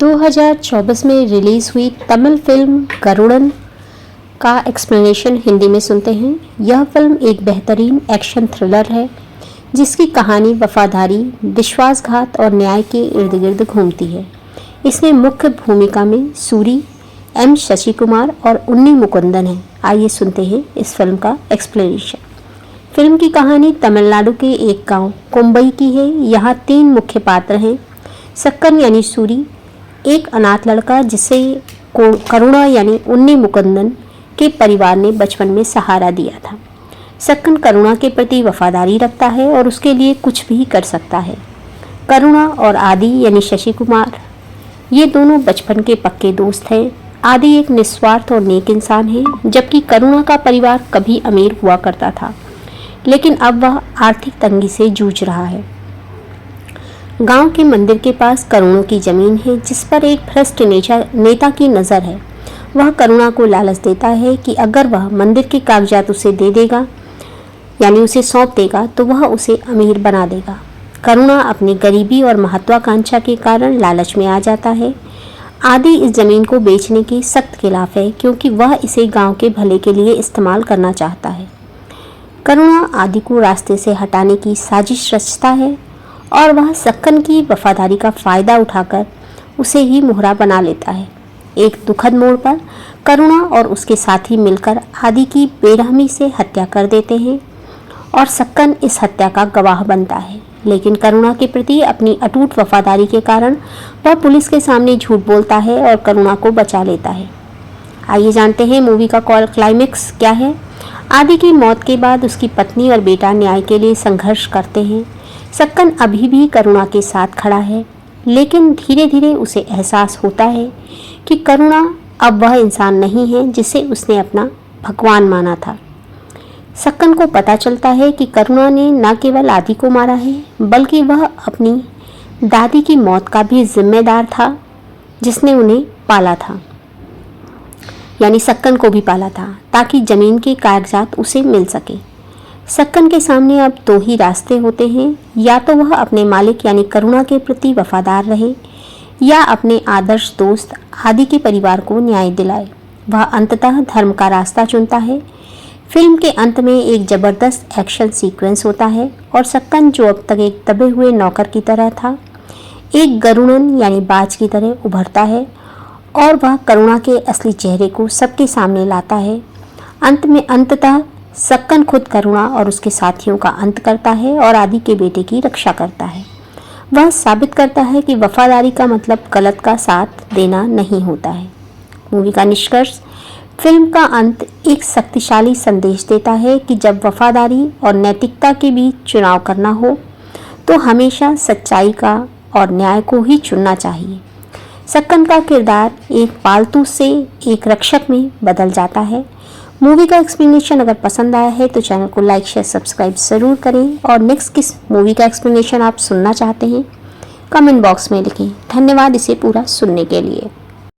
2024 में रिलीज़ हुई तमिल फिल्म गरुड़न का एक्सप्लेनेशन हिंदी में सुनते हैं। यह फिल्म एक बेहतरीन एक्शन थ्रिलर है जिसकी कहानी वफादारी, विश्वासघात और न्याय के इर्द गिर्द घूमती है। इसमें मुख्य भूमिका में सूरी, एम शशि कुमार और उन्नी मुकुंदन हैं। आइए सुनते हैं इस फिल्म का एक्सप्लेनेशन। फिल्म की कहानी तमिलनाडु के एक गांव कोम्बई की है। यहाँ 3 मुख्य पात्र हैं। सक्कन यानी सूरी, एक अनाथ लड़का जिसे करुणा यानी उन्नी मुकुंदन के परिवार ने बचपन में सहारा दिया था। सक्कन करुणा के प्रति वफादारी रखता है और उसके लिए कुछ भी कर सकता है। करुणा और आदि यानी शशि कुमार, ये दोनों बचपन के पक्के दोस्त हैं। आदि एक निस्वार्थ और नेक इंसान है, जबकि करुणा का परिवार कभी अमीर हुआ करता था, लेकिन अब वह आर्थिक तंगी से जूझ रहा है। गांव के मंदिर के पास करुणा की जमीन है जिस पर एक भ्रष्ट नेता की नज़र है। वह करुणा को लालच देता है कि अगर वह मंदिर के कागजात उसे दे देगा यानी उसे सौंप देगा तो वह उसे अमीर बना देगा। करुणा अपनी गरीबी और महत्वाकांक्षा के कारण लालच में आ जाता है। आदि इस जमीन को बेचने के सख्त खिलाफ है क्योंकि वह इसे गांव के भले के लिए इस्तेमाल करना चाहता है। करुणा आदि को रास्ते से हटाने की साजिश रचता है और वह सक्कन की वफादारी का फ़ायदा उठाकर उसे ही मोहरा बना लेता है। एक दुखद मोड़ पर करुणा और उसके साथी मिलकर आदि की बेरहमी से हत्या कर देते हैं और सक्कन इस हत्या का गवाह बनता है। लेकिन करुणा के प्रति अपनी अटूट वफादारी के कारण वह पुलिस के सामने झूठ बोलता है और करुणा को बचा लेता है। आइए जानते हैं मूवी का क्लाइमेक्स क्या है। आदि की मौत के बाद उसकी पत्नी और बेटा न्याय के लिए संघर्ष करते हैं। सक्कन अभी भी करुणा के साथ खड़ा है, लेकिन धीरे धीरे उसे एहसास होता है कि करुणा अब वह इंसान नहीं है जिसे उसने अपना भगवान माना था। सक्कन को पता चलता है कि करुणा ने न केवल आदि को मारा है, बल्कि वह अपनी दादी की मौत का भी जिम्मेदार था, जिसने उन्हें पाला था, यानी सक्कन को भी पाला था, ताकि जमीन के कागजात उसे मिल सके। सक्कन के सामने अब 2 ही रास्ते होते हैं, या तो वह अपने मालिक यानी करुणा के प्रति वफादार रहे या अपने आदर्श दोस्त आदि के परिवार को न्याय दिलाए। वह अंततः धर्म का रास्ता चुनता है। फिल्म के अंत में एक ज़बरदस्त एक्शन सीक्वेंस होता है और सक्कन, जो अब तक एक दबे हुए नौकर की तरह था, एक गरुड़न यानी बाज की तरह उभरता है और वह करुणा के असली चेहरे को सबके सामने लाता है। अंत में अंततः सक्कन खुद करुणा और उसके साथियों का अंत करता है और आदि के बेटे की रक्षा करता है। वह साबित करता है कि वफादारी का मतलब गलत का साथ देना नहीं होता है। मूवी का निष्कर्ष, फिल्म का अंत एक शक्तिशाली संदेश देता है कि जब वफादारी और नैतिकता के बीच चुनाव करना हो तो हमेशा सच्चाई का और न्याय को ही चुनना चाहिए। सक्कन का किरदार एक पालतू से एक रक्षक में बदल जाता है। मूवी का एक्सप्लेनेशन अगर पसंद आया है तो चैनल को लाइक शेयर सब्सक्राइब ज़रूर करें और नेक्स्ट किस मूवी का एक्सप्लेनेशन आप सुनना चाहते हैं कमेंट बॉक्स में लिखें। धन्यवाद इसे पूरा सुनने के लिए।